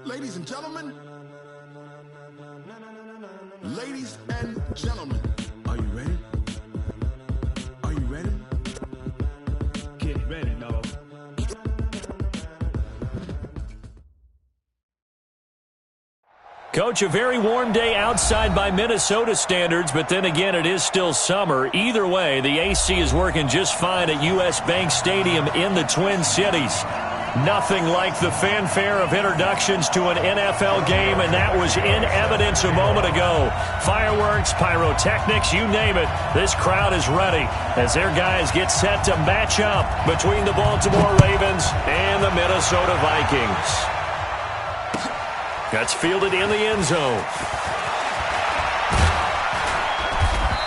Ladies and gentlemen, ladies and gentlemen, are you ready? Are you ready? Get ready, dog. Coach, a very warm day outside by Minnesota standards, but then again, it is still summer. Either way, the AC is working just fine at U.S. Bank Stadium in the Twin Cities. Nothing like the fanfare of introductions to an NFL game, and that was in evidence a moment ago. Fireworks, pyrotechnics, you name it. This crowd is ready as their guys get set to match up between the Baltimore Ravens and the Minnesota Vikings. That's fielded in the end zone.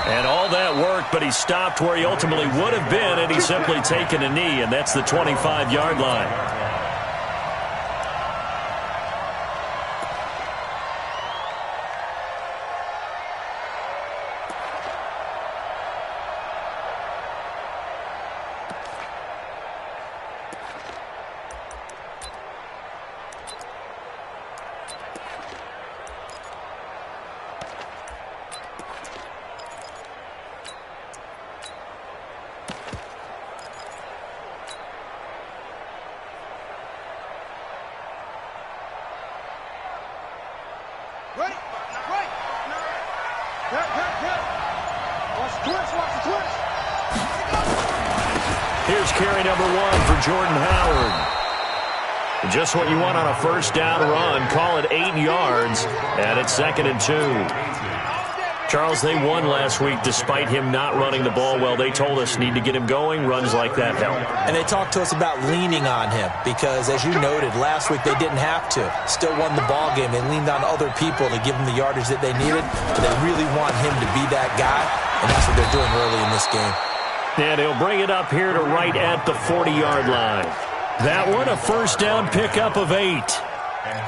And all that work, but he stopped where he ultimately would have been, and he's simply taken a knee, and that's the 25-yard line. Here's carry number 1 for Jordan Howard. Just what you want on a first down run. Call it 8 yards, and it's 2nd and 2. Charles, they won last week despite him not running the ball well. They told us need to get him going. Runs like that help. And they talked to us about leaning on him because, as you noted, last week they didn't have to. Still won the ball game. They leaned on other people to give them the yardage that they needed, but they really want him to be that guy, and that's what they're doing early in this game. And he'll bring it up here to right at the 40-yard line. That one, a first down pickup of 8.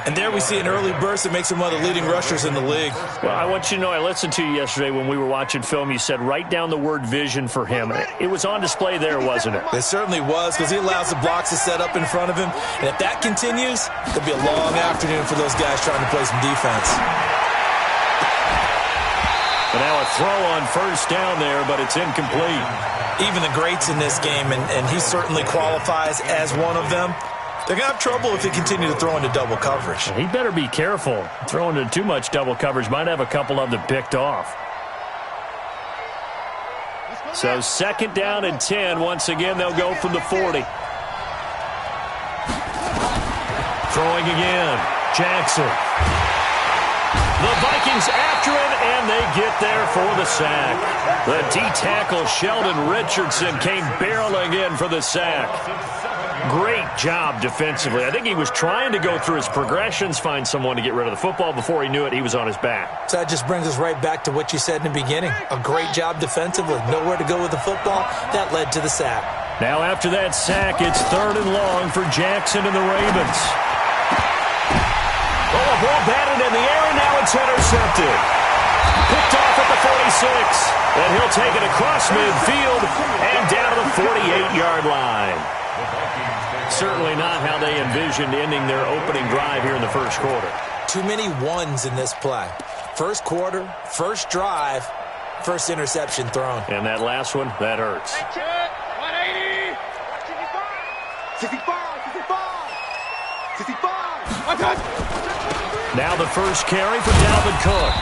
And there we see an early burst that makes him one of the leading rushers in the league. Well, I want you to know, I listened to you yesterday when we were watching film. You said write down the word vision for him. It was on display there, wasn't it? It certainly was, because he allows the blocks to set up in front of him. And if that continues, it'll be a long afternoon for those guys trying to play some defense. And now a throw on first down there, but it's incomplete. Even the greats in this game, and he certainly qualifies as one of them, they're going to have trouble if they continue to throw into double coverage. He better be careful. Throwing into too much double coverage might have a couple of them picked off. So 2nd down and 10. Once again, they'll go from the 40. Throwing again. Jackson. The Vikings after him, and they get there for the sack. The D-tackle Sheldon Richardson came barreling in for the sack. Great job defensively. I think he was trying to go through his progressions, find someone to get rid of the football. Before he knew it, he was on his back. So that just brings us right back to what you said in the beginning. A great job defensively. Nowhere to go with the football. That led to the sack. Now after that sack, it's 3rd and long for Jackson and the Ravens. Oh, a ball batted in the air, and now it's intercepted. Picked off at the 46. And he'll take it across midfield and down to the 48-yard line. Certainly not how they envisioned ending their opening drive here in the first quarter. Too many ones in this play. First quarter, first drive, first interception thrown. And that last one, that hurts. 180. 65. 65. Now the first carry for Dalvin Cook.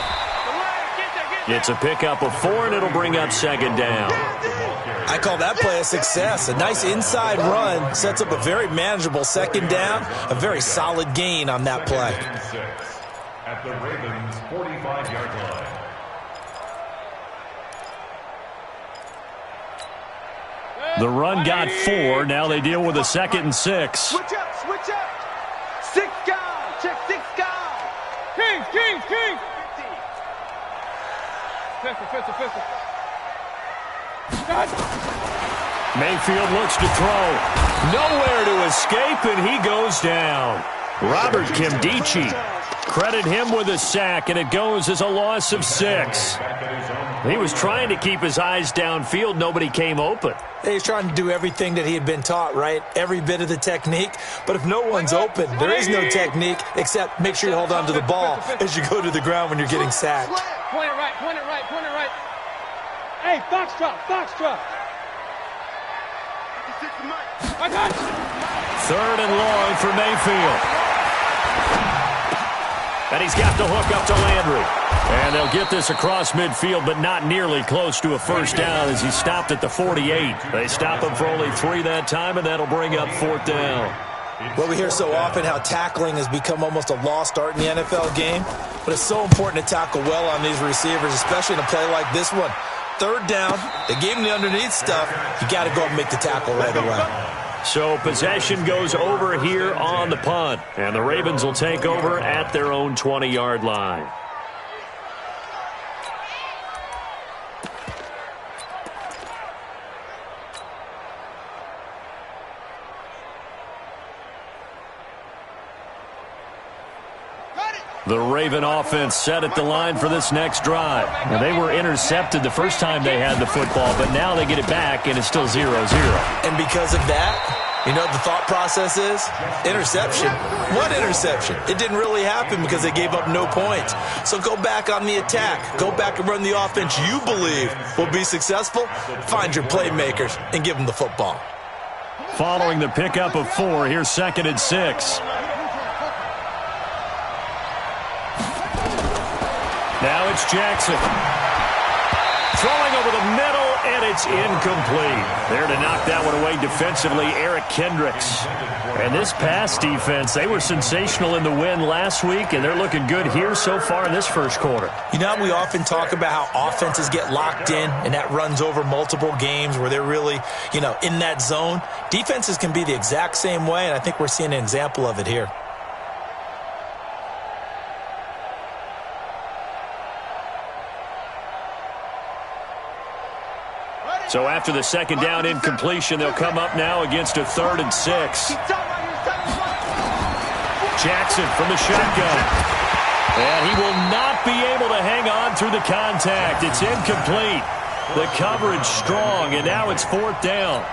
It's a pickup of 4, and it'll bring up 2nd down. I call that play a success. A nice inside run sets up a very manageable 2nd down, a very solid gain on that play. At the Ravens' 45-yard line. The run got 4. Now they deal with a 2nd and 6. Switch up. 6 guys. Check 6 guys. King. 50. Mayfield looks to throw. Nowhere to escape, and he goes down. Robert Kimdichie. Credit him with a sack, and it goes as a loss of 6. He was trying to keep his eyes downfield. Nobody came open. He's trying to do everything that he had been taught, right? Every bit of the technique. But if no one's open, there is no technique except make sure you hold on to the ball as you go to the ground when you're getting sacked. Point it right, point it right, point it right. Hey, foxtrot, foxtrot. I got you. 3rd and long for Mayfield. And he's got the hook up to Landry. And they'll get this across midfield, but not nearly close to a first down as he stopped at the 48. They stop him for only 3 that time, and that'll bring up 4th down. Well, we hear so often how tackling has become almost a lost art in the NFL game, but it's so important to tackle well on these receivers, especially in a play like this one. 3rd down, they gave him the underneath stuff. You got to go and make the tackle right away. So possession goes over here on the punt, and the Ravens will take over at their own 20-yard line. The Raven offense set at the line for this next drive. Now, they were intercepted the first time they had the football, but now they get it back, and it's still 0-0. And because of that, you know what the thought process is? Interception. What interception? It didn't really happen because they gave up no points. So go back on the attack. Go back and run the offense you believe will be successful. Find your playmakers and give them the football. Following the pickup of 4, here's 2nd and 6. Now it's Jackson. Throwing over the middle, and it's incomplete. There to knock that one away defensively, Eric Kendricks. And this pass defense, they were sensational in the win last week, and they're looking good here so far in this first quarter. You know, we often talk about how offenses get locked in, and that runs over multiple games where they're really, in that zone. Defenses can be the exact same way, and I think we're seeing an example of it here. So after the 2nd down incompletion, they'll come up now against a 3rd and 6. Jackson from the shotgun. And he will not be able to hang on through the contact. It's incomplete. The coverage strong, and now it's 4th down.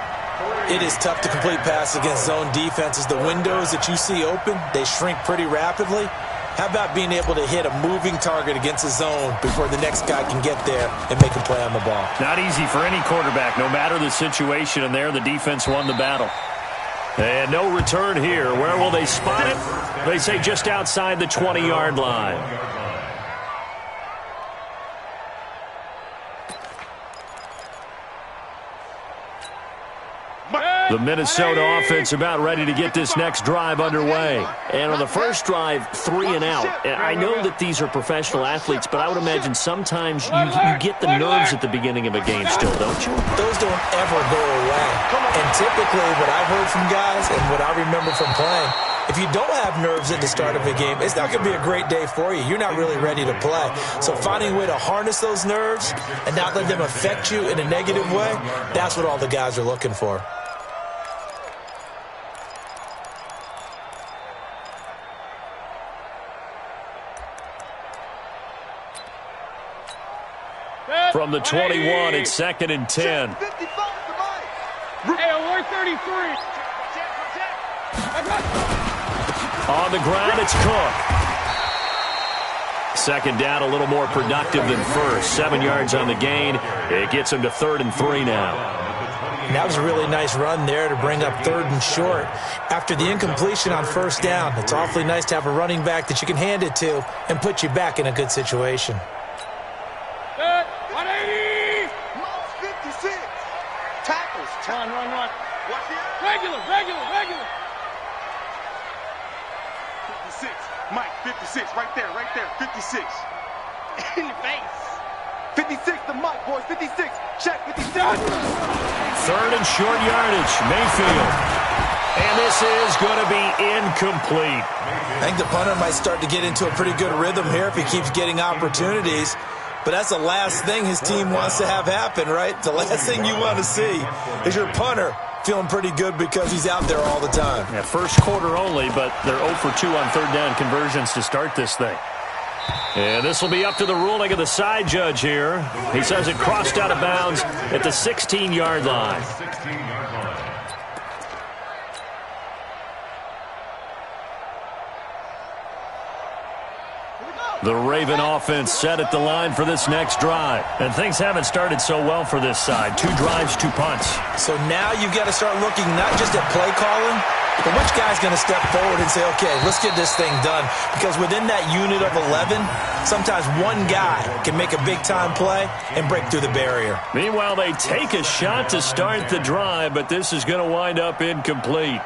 It is tough to complete passes against zone defenses. The windows that you see open, they shrink pretty rapidly. How about being able to hit a moving target against a zone before the next guy can get there and make a play on the ball? Not easy for any quarterback, no matter the situation, and there the defense won the battle. And no return here. Where will they spot it? They say just outside the 20-yard line. The Minnesota offense about ready to get this next drive underway. And on the first drive, 3 and out. And I know that these are professional athletes, but I would imagine sometimes you get the nerves at the beginning of a game still, don't you? Those don't ever go away. And typically what I've heard from guys and what I remember from playing, if you don't have nerves at the start of a game, it's not going to be a great day for you. You're not really ready to play. So finding a way to harness those nerves and not let them affect you in a negative way, that's what all the guys are looking for. From the 21, it's 2nd and 10. Hey, alert 33. On the ground, it's Cook. 2nd down, a little more productive than first. 7 yards on the gain. It gets him to 3rd and 3 now. And that was a really nice run there to bring up 3rd and short. After the incompletion on 1st down, it's awfully nice to have a running back that you can hand it to and put you back in a good situation. 180. 56. Tackles. Run. Regular. 56. Mike, 56. Right there. 56. In the face. 56 to Mike, boys. 56. Check. 56. 3rd and short yardage. Mayfield. And this is going to be incomplete. I think the punter might start to get into a pretty good rhythm here if he keeps getting opportunities. But that's the last thing his team wants to have happen, right? The last thing you want to see is your punter feeling pretty good because he's out there all the time. Yeah, first quarter only, but they're 0 for 2 on 3rd down conversions to start this thing. And this will be up to the ruling of the side judge here. He says it crossed out of bounds at the 16-yard line. The Raven offense set at the line for this next drive. And things haven't started so well for this side. 2 drives, 2 punts. So now you've got to start looking not just at play calling, but which guy's going to step forward and say, okay, let's get this thing done. Because within that unit of 11, sometimes one guy can make a big-time play and break through the barrier. Meanwhile, they take a shot to start the drive, but this is going to wind up incomplete.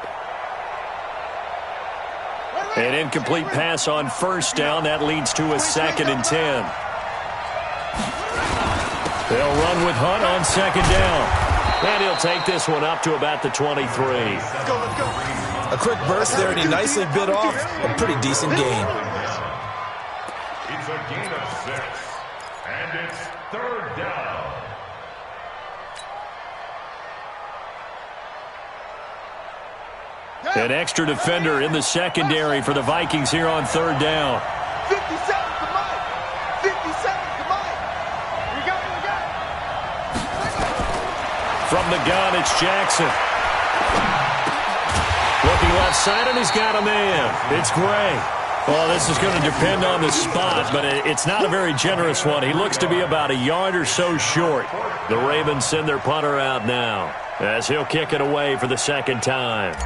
An incomplete pass on first down. That leads to a 2nd and 10. They'll run with Hunt on 2nd down. And he'll take this one up to about the 23. Let's go, let's go. A quick burst there, and he nicely bit off a pretty decent gain. It's a gain of 6, and it's 3rd down. An extra defender in the secondary for the Vikings here on 3rd down. 57, come on. 57, come on. We got it. From the gun, it's Jackson. Looking left side, and he's got a man. It's Gray. Well, this is going to depend on the spot, but it's not a very generous one. He looks to be about a yard or so short. The Ravens send their punter out now, as he'll kick it away for the 2nd time.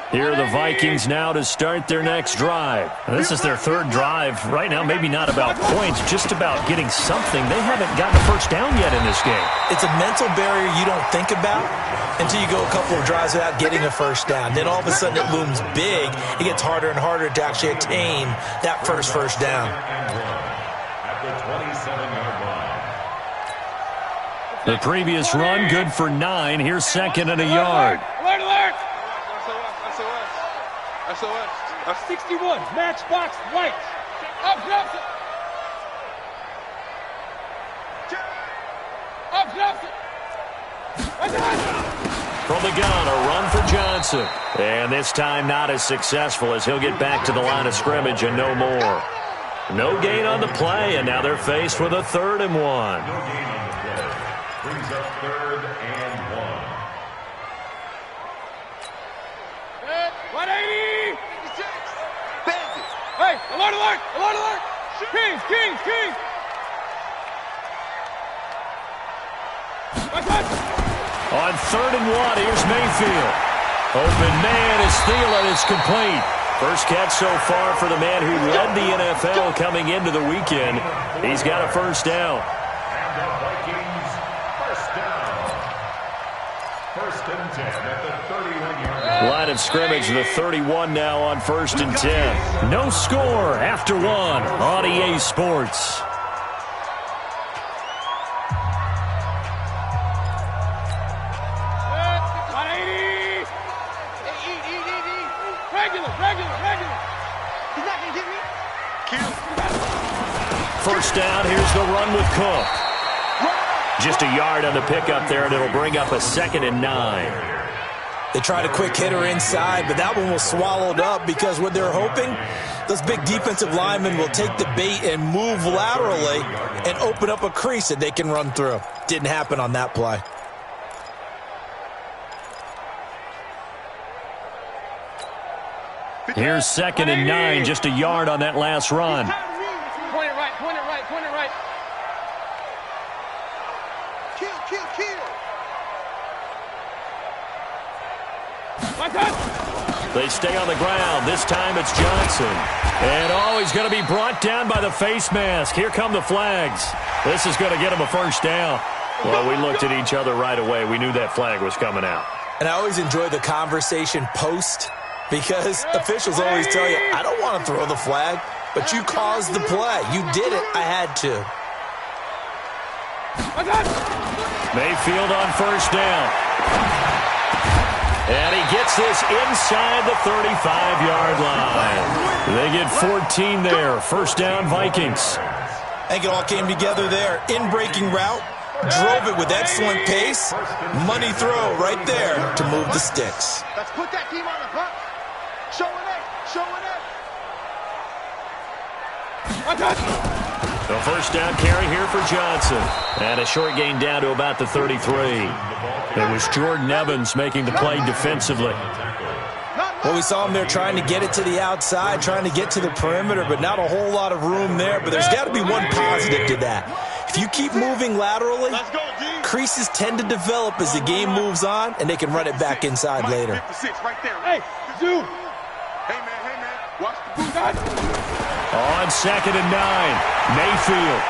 Here are the Vikings now to start their next drive. This is their 3rd drive. Right now, maybe not about points, just about getting something. They haven't gotten a first down yet in this game. It's a mental barrier you don't think about until you go a couple of drives without getting a first down. Then all of a sudden it looms big. It gets harder and harder to actually attain that first down. At the 27-yard line. The previous run, good for 9. Here's 2nd and a yard. Alert, alert! SOS. 61, matchbox white. Up, Johnson. Up, Johnson. From the gun, a run for Johnson. And this time not as successful as he'll get back to the line of scrimmage and no more. No gain on the play, and now they're faced with a 3rd and 1. No gain on the play. Brings up 3rd and 1. 180. Hey, alert, alert, alert, alert. Kings, Kings, Kings. On 3rd and 1, here's Mayfield. Open man is Thielen. It's complete. First catch so far for the man who led the NFL coming into the weekend. He's got a first down. And the Vikings, first down. 1st and 10 at the 31-yard line. Line of scrimmage, the 31 now on 1st and 10. No score after 1 on EA Sports. Regular. He's not going to get me. First down, here's the run with Cook. Just a yard on the pickup there, and it'll bring up a 2nd and 9. They tried a quick hitter inside, but that one was swallowed up because what they're hoping, those big defensive linemen will take the bait and move laterally and open up a crease that they can run through. Didn't happen on that play. Here's 2nd and 9, just a yard on that last run. Point it right. Kill. They stay on the ground. This time it's Johnson. And he's going to be brought down by the face mask. Here come the flags. This is going to get him a first down. Well, we looked at each other right away. We knew that flag was coming out. And I always enjoy the conversation post because officials always tell you, I don't want to throw the flag, but you caused the play. You did it. I had to. Mayfield on first down. And he gets this inside the 35-yard line. They get 14 there. First down, Vikings. I think it all came together there. In-breaking route. Drove it with excellent pace. Money throw right there to move the sticks. Let's put that team on the bus. Show it. The first down carry here for Johnson. And a short gain down to about the 33. It was Jordan Evans making the play defensively. Well, we saw him there trying to get it to the outside, trying to get to the perimeter, but not a whole lot of room there. But there's got to be one positive to that. If you keep moving laterally, creases tend to develop as the game moves on, and they can run it back inside later. Hey, Zoo. Hey, man. Watch the boot. On 2nd and 9, Mayfield.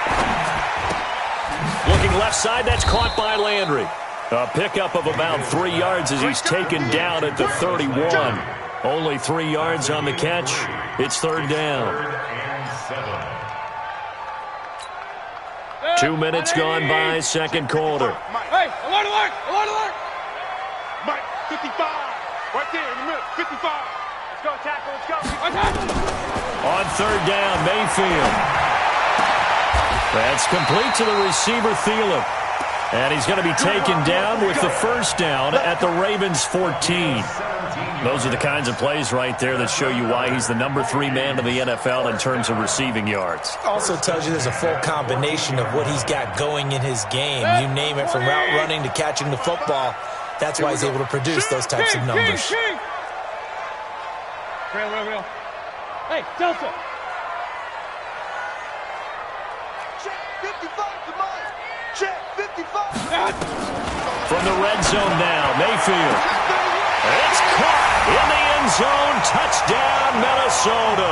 Looking left side, that's caught by Landry. A pickup of about 3 yards as he's taken down at the 31. Only 3 yards on the catch. It's third down. 2 minutes gone by, second quarter. Hey, alert. Mike, 55. Right there in the middle, 55. Let's go, tackle, let's go. On third down, Mayfield. That's complete to the receiver, Thielen. And he's going to be taken down with the first down at the Ravens' 14. Those are the kinds of plays right there that show you why he's the number 3 man in the NFL in terms of receiving yards. Also tells you there's a full combination of what he's got going in his game. You name it, from route running to catching the football. That's why he's able to produce those types of numbers. Real. Hey, Delta. Check 55 to mine. Check 55. From the red zone now, Mayfield. It's caught in the end zone. Touchdown, Minnesota.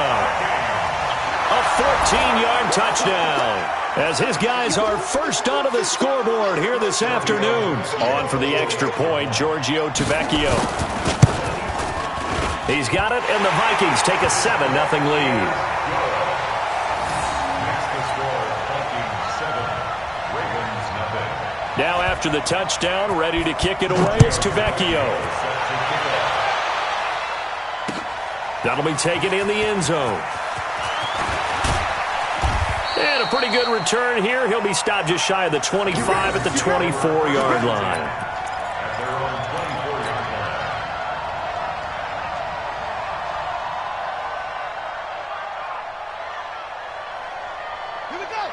A 14-yard touchdown. As his guys are first onto the scoreboard here this afternoon. On for the extra point, Giorgio Tavecchio. He's got it, and the Vikings take a 7-0 lead. Now after the touchdown, ready to kick it away is Tavecchio. That'll be taken in the end zone. And a pretty good return here. He'll be stopped just shy of the 25 at the 24-yard line.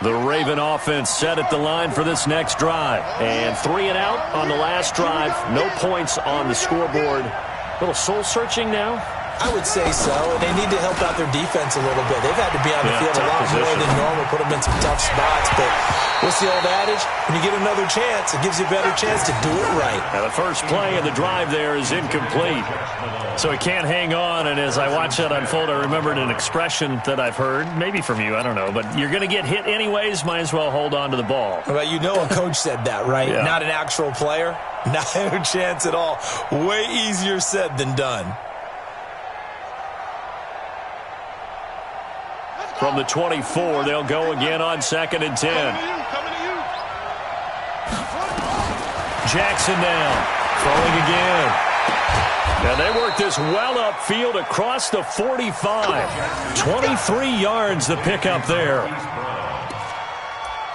The Raven offense set at the line for this next drive. And 3 and out on the last drive. No points on the scoreboard. A little soul-searching now? I would say so, and they need to help out their defense a little bit. They've had to be on the field a lot more than normal, put them in some tough spots. But what's the old adage? When you get another chance, it gives you a better chance to do it right. Now, the first play of the drive there is incomplete. So he can't hang on, and as I watch that unfold, I remembered an expression that I've heard, maybe from you, I don't know, but you're going to get hit anyways, might as well hold on to the ball. Well, you know a coach said that, right? Yeah. Not an actual player. Not a chance at all. Way easier said than done. From the 24, they'll go again on 2nd and 10. Jackson now, throwing again. And they work this well upfield across the 45. 23 yards the pickup there.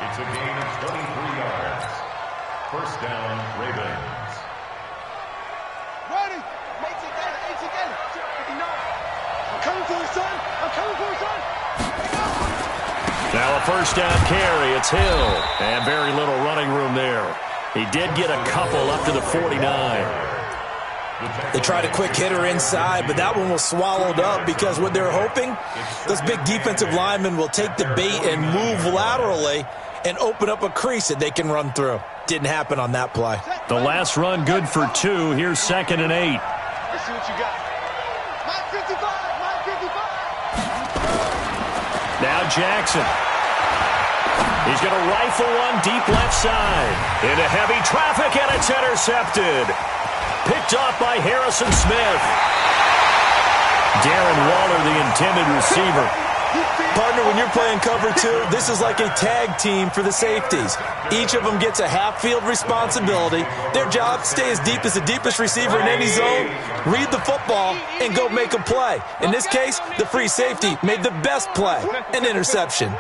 It's a gain of 23 yards. First down, Ravens. Ready. It's again. I'm coming for you, son. Now a first down carry. It's Hill. And very little running room there. He did get a couple up to the 49. They tried a quick hitter inside, but that one was swallowed up because what they're hoping, those big defensive linemen will take the bait and move laterally and open up a crease that they can run through. Didn't happen on that play. The last run good for 2. Here's 2nd and 8. Let's see what you got. My 55. Now Jackson. He's going to rifle one deep left side. Into heavy traffic, and it's intercepted. Picked off by Harrison Smith. Darren Waller, the intended receiver. Partner, when you're playing cover two, this is like a tag team for the safeties. Each of them gets a half-field responsibility. Their job, stay as deep as the deepest receiver in any zone, read the football, and go make a play. In this case, the free safety made the best play, an interception.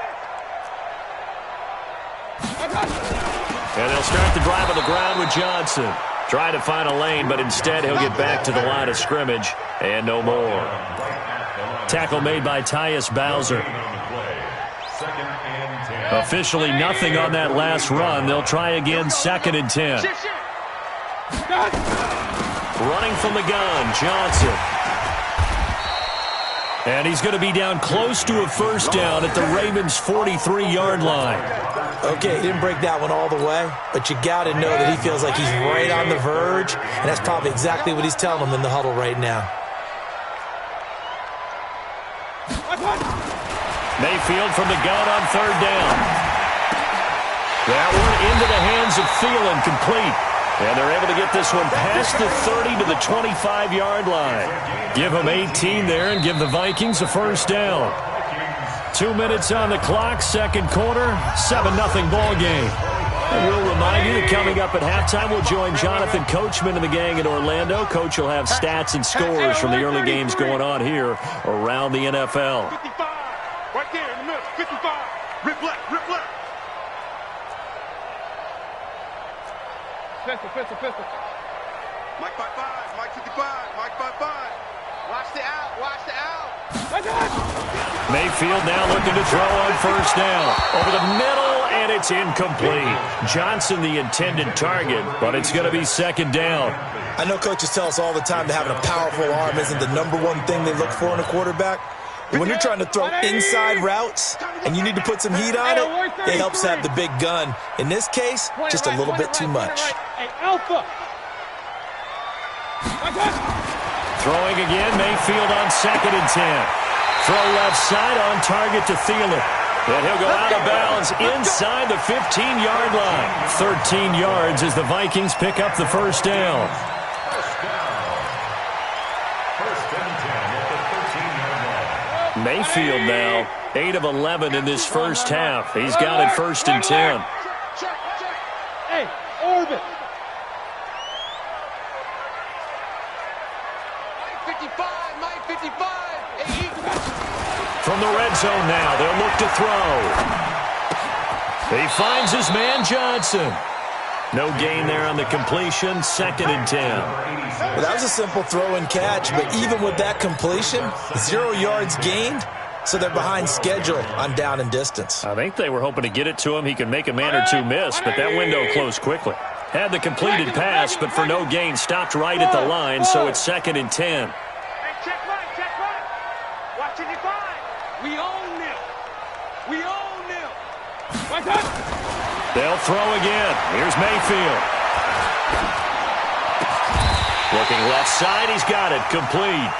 And they'll start the drive on the ground with Johnson. Trying to find a lane, but instead he'll get back to the line of scrimmage, and no more. Tackle made by Tyus Bowser. Officially nothing on that last run. They'll try again, 2nd and 10. Running from the gun, Johnson. And he's going to be down close to a first down at the Ravens' 43-yard line. Okay, he didn't break that one all the way, but you got to know that he feels like he's right on the verge, and that's probably exactly what he's telling them in the huddle right now. Mayfield from the gun on 3rd down. That one into the hands of Thielen, complete. And they're able to get this one past the 30 to the 25-yard line. Give them 18 there and give the Vikings a first down. 2 minutes on the clock, 2nd quarter, 7-0 ball game. And we'll remind you that coming up at halftime, we'll join Jonathan Coachman and the gang in Orlando. Coach will have stats and scores from the early games going on here around the NFL. 55, right there in the middle, 55. Rip left, rip left. Pistol. Mike 5-5, Mike 55, Mike 5-5. Watch the out. Mayfield now looking to throw on first down. Over the middle, and it's incomplete. Johnson the intended target, but it's going to be 2nd down. I know coaches tell us all the time that having a powerful arm isn't the #1 thing they look for in a quarterback. But when you're trying to throw inside routes and you need to put some heat on it, it helps have the big gun. In this case, just a little bit too much. Throwing again, Mayfield on 2nd and 10. Throw left side on target to Thielen. And he'll go out of bounds inside the 15-yard line. 13 yards as the Vikings pick up the first down. Mayfield now, 8 of 11 in this first half. He's got it 1st and 10. Hey, orbit. 55. From the red zone now, they'll look to throw. He finds his man Johnson. No gain there on the completion, 2nd and 10. Well, that was a simple throw and catch, but even with that completion, 0 yards gained, so they're behind schedule on down and distance. I think they were hoping to get it to him. He could make a man or two miss, but that window closed quickly. Had the completed pass, but for no gain, stopped right at the line, so it's 2nd and 10. Hey, check right. Watch it, we own them. They'll throw again. Here's Mayfield. Looking left side, he's got it, complete.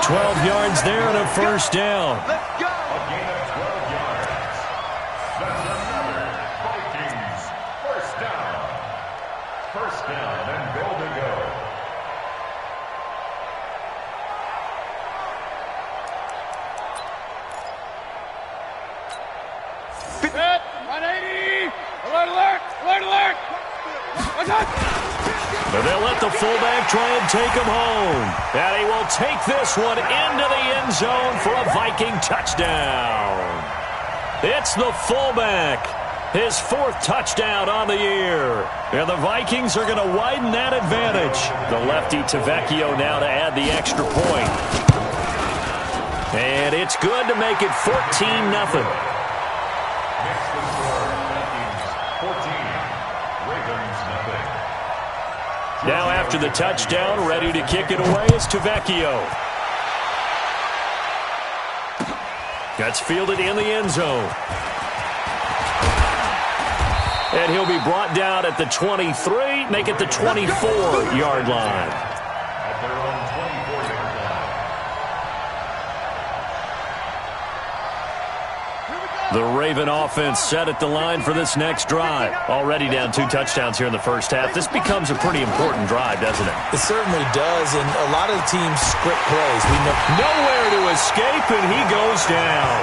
12 yards there and a first down. Let's go. A gain of 12 yards. That's another Vikings first down. First down and goal to go. Set, 180. Alert. But they'll let the fullback try and take him home. And he will take this one into the end zone for a Viking touchdown. It's the fullback. His 4th touchdown on the year. And the Vikings are going to widen that advantage. The lefty Tavecchio now to add the extra point. And it's good to make it 14-0. Now after the touchdown, ready to kick it away is Tavecchio. That's fielded in the end zone. And he'll be brought down at the 23, make it the 24-yard line. At their own 24-yard line. The Raven offense set at the line for this next drive. Already down 2 touchdowns here in the first half. This becomes a pretty important drive, doesn't it? It certainly does, and a lot of the teams script plays. We know nowhere to escape, and he goes down.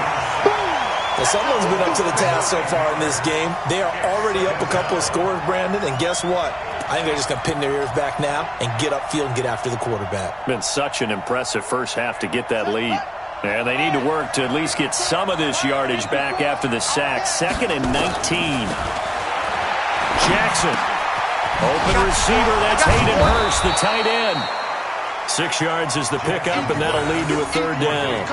Well, someone's been up to the task so far in this game. They are already up a couple of scores, Brandon, and guess what? I think they're just going to pin their ears back now and get upfield and get after the quarterback. Been such an impressive first half to get that lead. And they need to work to at least get some of this yardage back after the sack. 2nd and 19. Jackson. Open receiver. That's Hayden Hurst, the tight end. 6 yards is the pickup, and that'll lead to a 3rd down.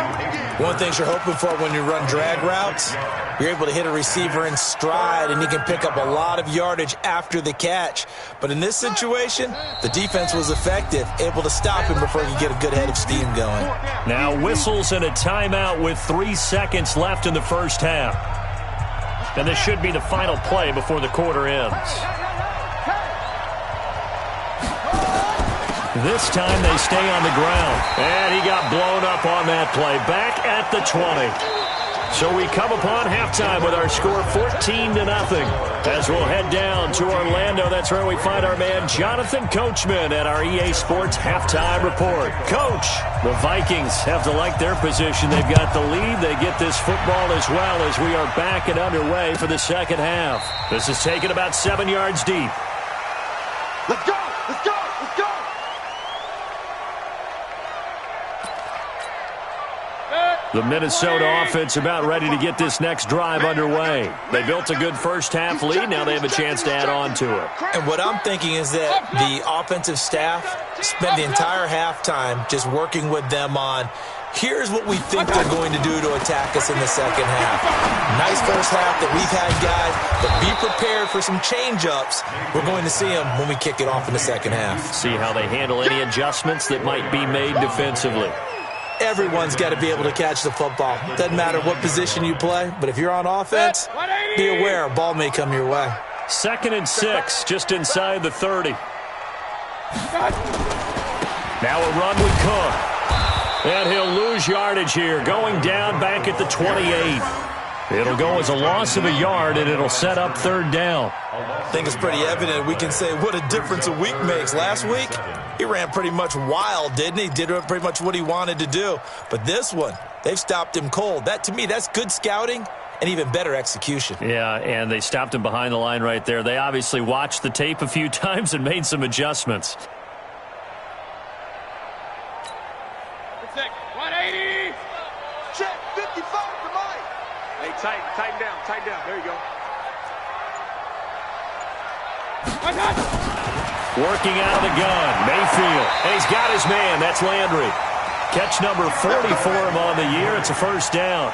One thing you're hoping for when you run drag routes, you're able to hit a receiver in stride, and he can pick up a lot of yardage after the catch. But in this situation, the defense was effective, able to stop him before he could get a good head of steam going. Now whistles and a timeout with 3 seconds left in the first half. And this should be the final play before the quarter ends. This time they stay on the ground. And he got blown up on that play. Back at the 20. So we come upon halftime with our score 14-0. As we'll head down to Orlando, that's where we find our man Jonathan Coachman at our EA Sports Halftime Report. Coach, the Vikings have to like their position. They've got the lead. They get this football as well as we are back and underway for the second half. This is taken about 7 yards deep. Let's go! Let's go! Let's go! The Minnesota offense about ready to get this next drive underway. They built a good first half lead. Now they have a chance to add on to it. And what I'm thinking is that the offensive staff spent the entire halftime just working with them on, here's what we think they're going to do to attack us in the second half. Nice first half that we've had, guys, but be prepared for some change-ups. We're going to see them when we kick it off in the second half. See how they handle any adjustments that might be made defensively. Everyone's got to be able to catch the football. Doesn't matter what position you play, but if you're on offense, be aware a ball may come your way. 2nd and 6, just inside the 30. Now a run with Cook. And he'll lose yardage here, going down back at the 28. It'll go as a loss of a yard, and it'll set up 3rd down. I think it's pretty evident. We can say what a difference a week makes. Last week, he ran pretty much wild, didn't he? Did pretty much what he wanted to do. But this one, they've stopped him cold. That, to me, that's good scouting and even better execution. Yeah, and they stopped him behind the line right there. They obviously watched the tape a few times and made some adjustments. 180! Check, 55 to Mike. Hey, tighten down. There you go. Working out of the gun, Mayfield. And he's got his man. That's Landry. Catch number 40 for him on the year. It's a 1st down.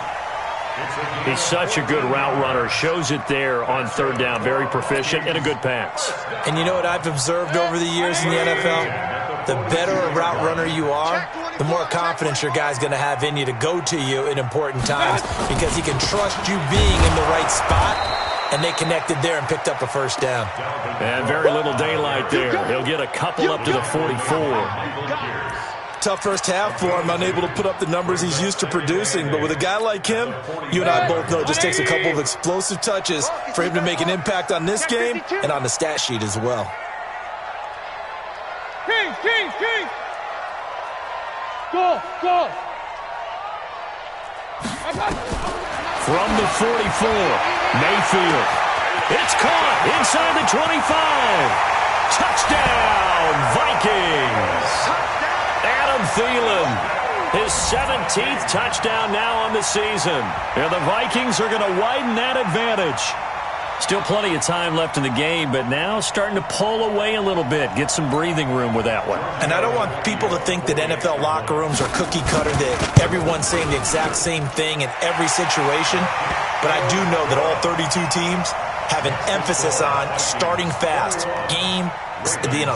He's such a good route runner. Shows it there on 3rd down. Very proficient and a good pass. And you know what I've observed over the years in the NFL? The better a route runner you are, the more confidence your guy's going to have in you to go to you in important times because he can trust you being in the right spot, and they connected there and picked up a 1st down. And very little daylight there. He'll get a couple up to the 44. Tough first half for him, unable to put up the numbers he's used to producing. But with a guy like him, you and I both know it just takes a couple of explosive touches for him to make an impact on this game and on the stat sheet as well. Kings! Go! From the 44, Mayfield. It's caught inside the 25. Touchdown, Vikings. Adam Thielen, his 17th touchdown now on the season. And the Vikings are going to widen that advantage. Still plenty of time left in the game, but now starting to pull away a little bit, get some breathing room with that one. And I don't want people to think that NFL locker rooms are cookie cutter, that everyone's saying the exact same thing in every situation. But I do know that all 32 teams have an emphasis on starting fast. Game,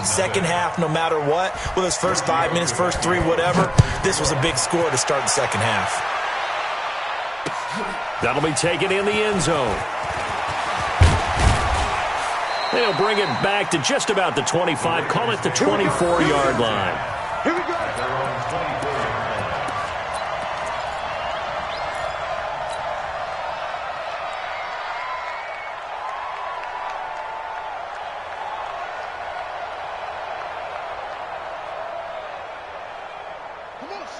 second half, no matter what. Whether it's first 5 minutes, first 3, whatever. This was a big score to start the second half. That'll be taken in the end zone. They'll bring it back to just about the 25. Call it the 24-yard line. Here we go.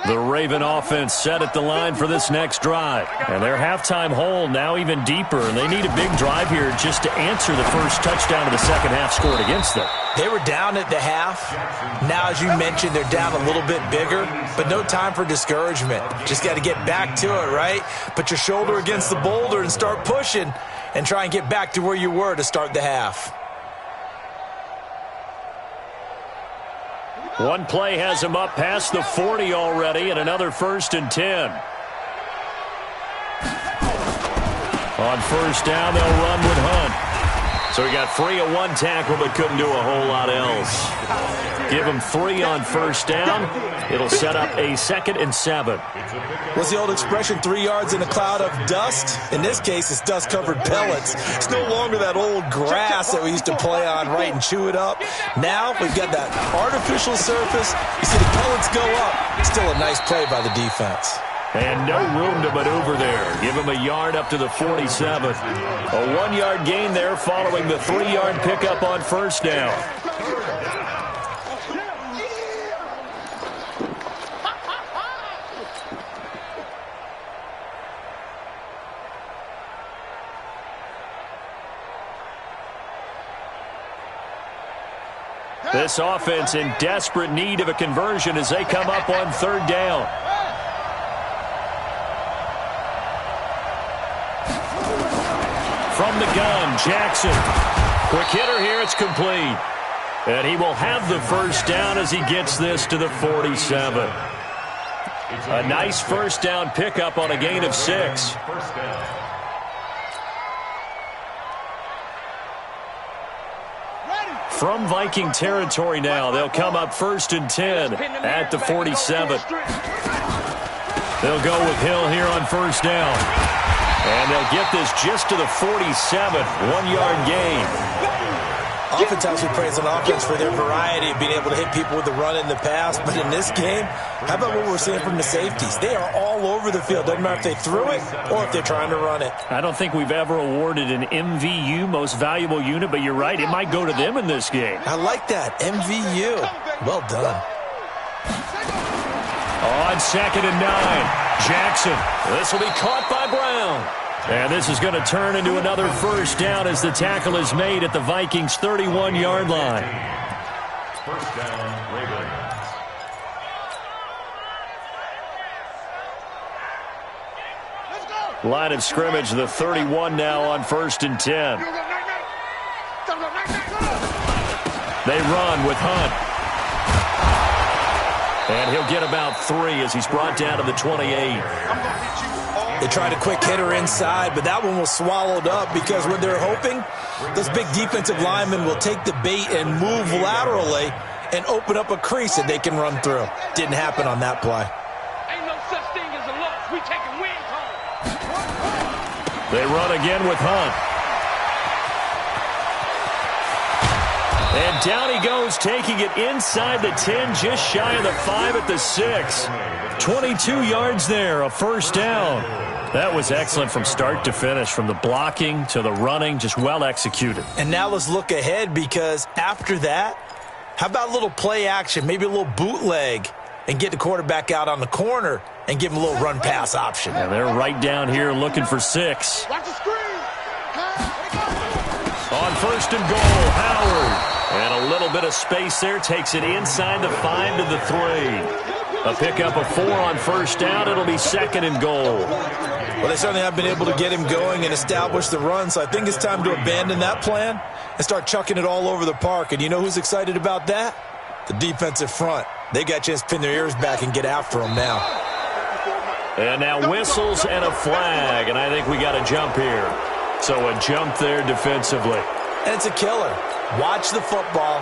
The Raven offense set at the line for this next drive. And their halftime hole now even deeper, and they need a big drive here just to answer the first touchdown of the second half scored against them. They were down at the half. Now, as you mentioned, they're down a little bit bigger, but no time for discouragement. Just got to get back to it, right? Put your shoulder against the boulder and start pushing and try and get back to where you were to start the half. One play has him up past the 40 already, and another 1st and 10. On first down, they'll run with Hunt. So he got free of one tackle, but couldn't do a whole lot else. Give him 3 on first down. It'll set up a 2nd and 7. What's the old expression, 3 yards in a cloud of dust? In this case, it's dust-covered pellets. It's no longer that old grass that we used to play on, right, and chew it up. Now we've got that artificial surface. You see the pellets go up. Still a nice play by the defense. And no room to maneuver there. Give him a yard up to the 47. A 1-yard gain there following the 3-yard pickup on first down. This offense in desperate need of a conversion as they come up on 3rd down. From the gun, Jackson. Quick hitter here, it's complete. And he will have the first down as he gets this to the 47. A nice first down pickup on a gain of 6. From Viking territory now, they'll come up 1st and 10 at the 47. They'll go with Hill here on first down. And they'll get this just to the 47, 1-yard gain. Oftentimes we praise an offense for their variety of being able to hit people with the run in the pass. But in this game, how about what we're seeing from the safeties? They are all over the field. Doesn't matter if they threw it or if they're trying to run it. I don't think we've ever awarded an MVU, most valuable unit, but you're right, it might go to them in this game. I like that, MVU. Well done. On 2nd and 9, Jackson. This will be caught by Brown. And this is going to turn into another first down as the tackle is made at the Vikings' 31-yard line. First down, Ravens. Line of scrimmage, the 31 now on 1st and 10. They run with Hunt. And he'll get about 3 as he's brought down to the 28. They tried a quick hitter inside, but that one was swallowed up because what they're hoping, those big defensive linemen will take the bait and move laterally and open up a crease that they can run through. Didn't happen on that play. Ain't no such thing as a loss. We taking wins home. They run again with Hunt. And down he goes, taking it inside the 10, just shy of the 5 at the 6. 22 yards there, a first down. That was excellent from start to finish, from the blocking to the running, just well executed. And now let's look ahead, because after that, how about a little play action, maybe a little bootleg, and get the quarterback out on the corner and give him a little run-pass option. And they're right down here looking for 6. Watch the screen. On 1st and goal, Howard. And a little bit of space there, takes it inside the 5 to the 3. A pickup of 4 on first down. It'll be 2nd and goal. Well, they certainly have been able to get him going and establish the run, so I think it's time to abandon that plan and start chucking it all over the park. And you know who's excited about that? The defensive front. They got a chance to pin their ears back and get after him now. And now whistles and a flag, and I think we got a jump here. So a jump there defensively. And it's a killer. Watch the football.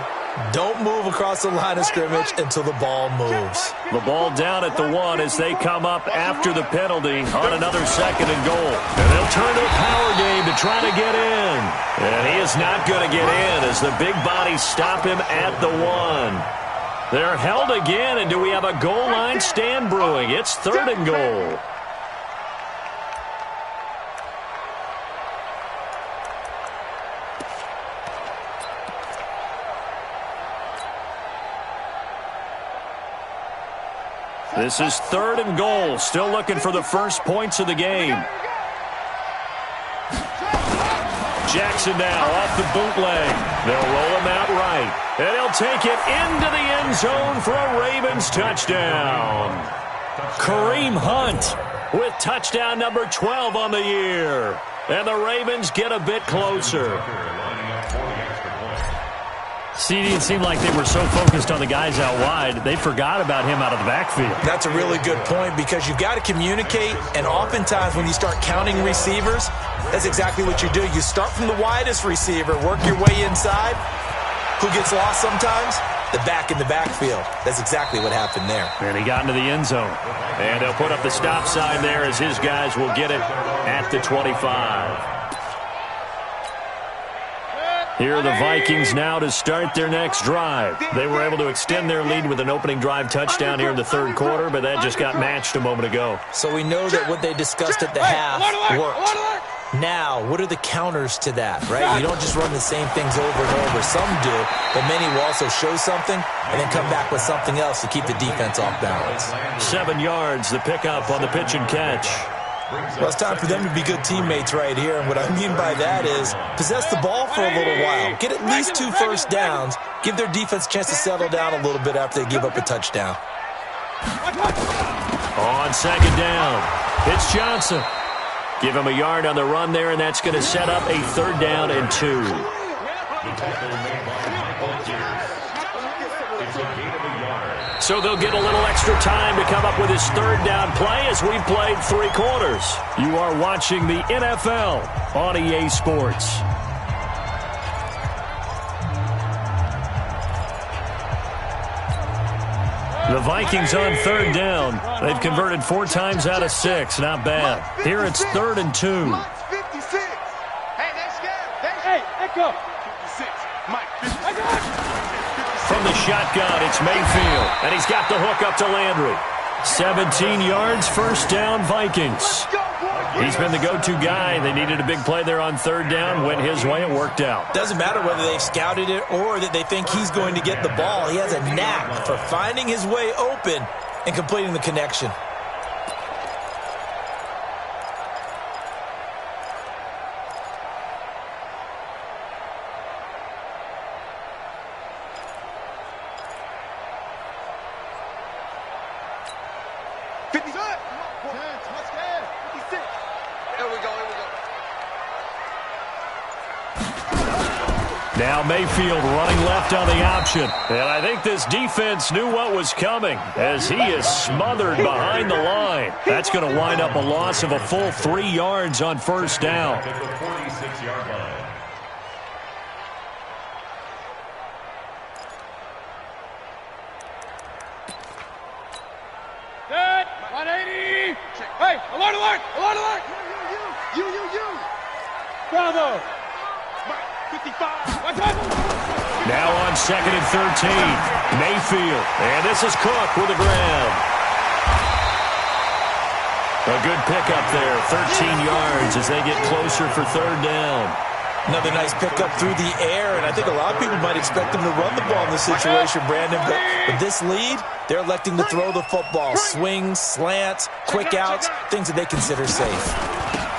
Don't move across the line of scrimmage until the ball moves. The ball down at the 1 as they come up after the penalty on another 2nd and goal. And they'll turn to a power game to try to get in. And he is not going to get in as the big bodies stop him at the 1. They're held again, and do we have a goal line stand brewing? It's 3rd and goal. This is 3rd and goal. Still looking for the first points of the game. Jackson now off the bootleg. They'll roll him out right. And he'll take it into the end zone for a Ravens touchdown. Kareem Hunt with touchdown number 12 on the year. And the Ravens get a bit closer. See, it seemed like they were so focused on the guys out wide, they forgot about him out of the backfield. That's a really good point because you've got to communicate, and oftentimes when you start counting receivers, that's exactly what you do. You start from the widest receiver, work your way inside. Who gets lost sometimes? The back in the backfield. That's exactly what happened there. And he got into the end zone. And they'll put up the stop sign there as his guys will get it at the 25. Here are the Vikings now to start their next drive. They were able to extend their lead with an opening drive touchdown here in the 3rd quarter, but that just got matched a moment ago. So we know that what they discussed at the half worked. Now, what are the counters to that, right? You don't just run the same things over and over. Some do, but many will also show something and then come back with something else to keep the defense off balance. 7 yards, the pickup on the pitch and catch. Well, it's time for them to be good teammates right here, and what I mean by that is possess the ball for a little while, get at least 2 first downs, give their defense a chance to settle down a little bit after they give up a touchdown. On 2nd down, it's Johnson. Give him a yard on the run there, and that's going to set up a 3rd down and 2. So they'll get a little extra time to come up with his 3rd down play as we've played 3 quarters. You are watching the NFL on EA Sports. The Vikings on 3rd down. They've converted 4 times out of 6. Not bad. Here it's 3rd and 2. Hey, next guy. Hey, Echo. 56. Mike, 56. From the shotgun, it's Mayfield. And he's got the hook up to Landry. 17 yards, 1st down, Vikings. He's been the go-to guy. They needed a big play there on 3rd down. Went his way. It worked out. Doesn't matter whether they've scouted it or that they think he's going to get the ball. He has a knack for finding his way open and completing the connection. Now Mayfield running left on the option. And I think this defense knew what was coming as he is smothered behind the line. That's going to wind up a loss of a full 3 yards on 1st down. At the 46-yard line. Good. 180. Hey, alert, alert, alert, alert. You. Bravo. 55. Now on 2nd and 13. Mayfield. And this is Cook with the grab. A good pickup there. 13 yards as they get closer for 3rd down. Another nice pickup through the air, and I think a lot of people might expect them to run the ball in this situation, Brandon, but with this lead, they're electing to throw the football. Swings, slants, quick outs, things that they consider safe.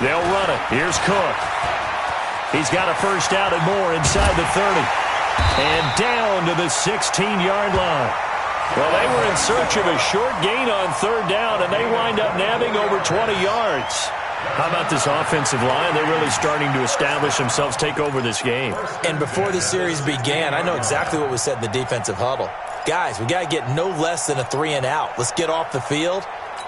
They'll run it. Here's Cook. He's got a 1st down and more inside the 30. And down to the 16-yard line. Well, they were in search of a short gain on 3rd down, and they wind up nabbing over 20 yards. How about this offensive line? They're really starting to establish themselves, take over this game. And before the series began, I know exactly what was said in the defensive huddle. Guys, we got to get no less than a 3 and out. Let's get off the field.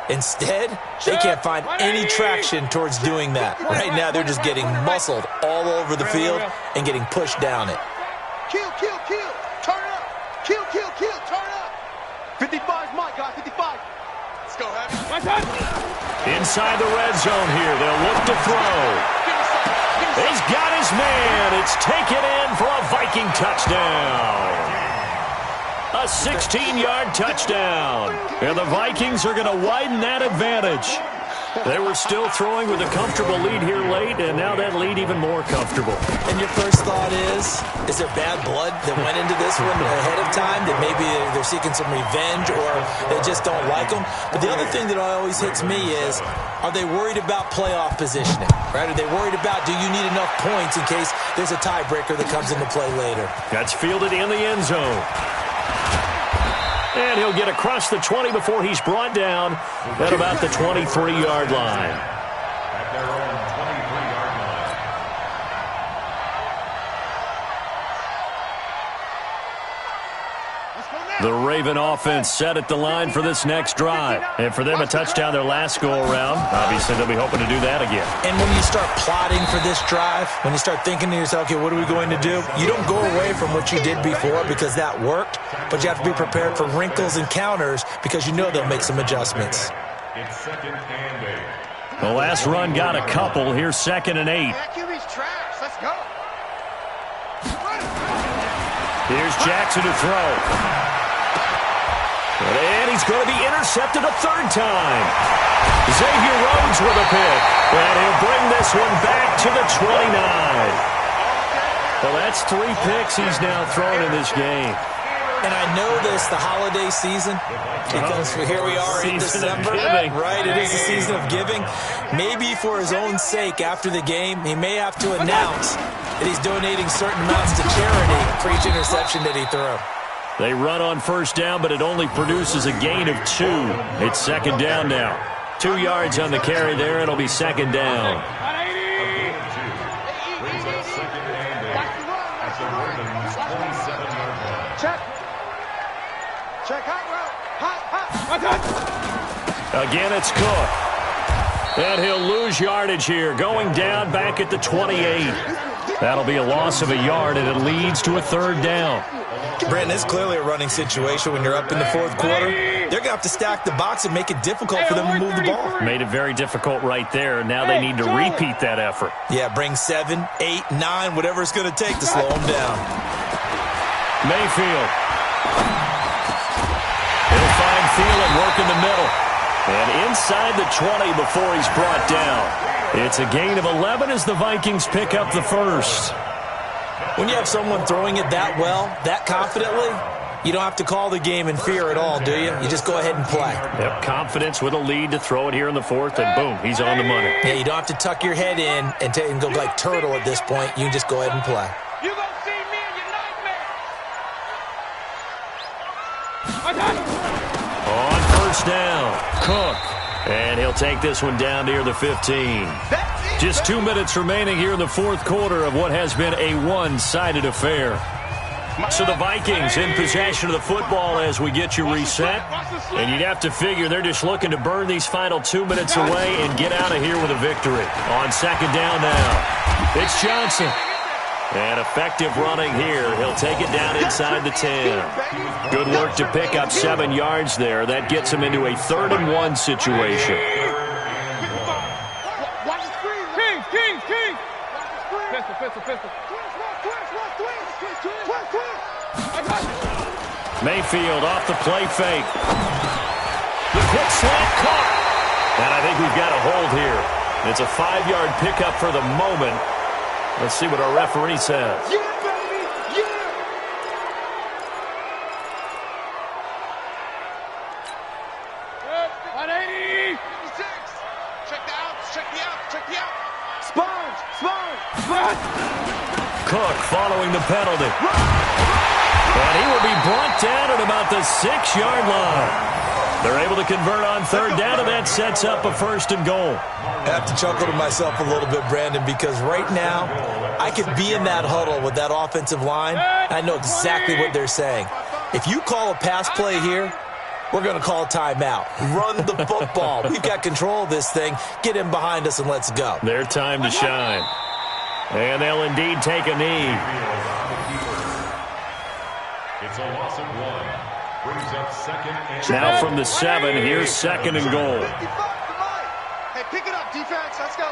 Instead, they can't find any traction towards doing that. Right now, they're just getting muscled all over the field and getting pushed down it. Kill. Turn up. Kill. Turn up. 55's Mike, guys. 55. Let's go, Happy. My time. Inside the red zone here. They'll look to throw. He's got his man. It's taken in for a Viking touchdown. A 16-yard touchdown. And the Vikings are going to widen that advantage. They were still throwing with a comfortable lead here late, and now that lead even more comfortable. And your first thought is there bad blood that went into this one ahead of time, that maybe they're seeking some revenge or they just don't like them? But the other thing that always hits me is, are they worried about playoff positioning? Right? Are they worried about, do you need enough points in case there's a tiebreaker that comes into play later? That's fielded in the end zone. And he'll get across the 20 before he's brought down at about the 23-yard line. At their own 23-yard line. The Raven offense set at the line for this next drive. And for them, a touchdown their last go-around. Obviously, they'll be hoping to do that again. And when you start plotting for this drive, when you start thinking to yourself, okay, what are we going to do? You don't go away from what you did before because that worked, but you have to be prepared for wrinkles and counters because you know they'll make some adjustments. It's 2nd and 8. The last run got a couple. Here's 2nd and 8. That QB's trash. Let's go. Here's Jackson to throw. And he's going to be intercepted a third time. Xavier Rhodes with a pick. And he'll bring this one back to the 29. Well, that's 3 picks he's now thrown in this game. And I know this, the holiday season, because here we are in December. Right, it is the season of giving. Maybe for his own sake, after the game, he may have to announce that he's donating certain amounts to charity for each interception that he threw. They run on first down, but it only produces a gain of 2. It's 2nd down now. 2 yards on the carry there. It'll be 2nd down. Brings up 2nd and 8 at the Ravens' 27-yard line. Check. Check hot route. Again, it's Cook. And he'll lose yardage here. Going down back at the 28. That'll be a loss of a yard, and it leads to a 3rd down. Brandon, it's clearly a running situation when you're up in the 4th quarter. They're going to have to stack the box and make it difficult for them to move the ball. Made it very difficult right there. Now they need to repeat that effort. Yeah, bring 7, 8, 9, whatever it's going to take to slow them down. Mayfield. He'll find Thielen, work in the middle. And inside the 20 before he's brought down. It's a gain of 11 as the Vikings pick up the first. When you have someone throwing it that well, that confidently, you don't have to call the game in fear at all, do you? You just go ahead and play. Yep, confidence with a lead to throw it here in the 4th, and boom, he's on the money. Yeah, you don't have to tuck your head in and go like turtle at this point. You can just go ahead and play. You gonna see me in your nightmare. On first down, Cook. And he'll take this one down near the 15. Just 2 minutes remaining here in the 4th quarter of what has been a one-sided affair. So the Vikings in possession of the football as we get you reset. And you'd have to figure they're just looking to burn these final 2 minutes away and get out of here with a victory. On 2nd down now, it's Johnson. And effective running here. He'll take it down inside the 10. Good work to pick up 7 yards there. That gets him into a 3rd and 1 situation. Mayfield off the play fake. The quick slant caught. And I think we've got a hold here. It's a 5-yard pickup for the moment. Let's see what our referee says. Yeah, baby! Yeah! 180! 56! Check the outs! Check the outs! Check the outs! Sponge! Cook following the penalty. And he will be brought down at about the 6-yard line. They're able to convert on 3rd down, and that sets up a 1st and goal. I have to chuckle to myself a little bit, Brandon, because right now I could be in that huddle with that offensive line. I know exactly what they're saying. If you call a pass play here, we're going to call a timeout. Run the football. We've got control of this thing. Get in behind us and let's go. Their time to shine. And they'll indeed take a knee. It's a loss of 1. Brings up 2nd and Now from the 7, here's 2nd and goal. Hey, pick it up, defense. Let's go.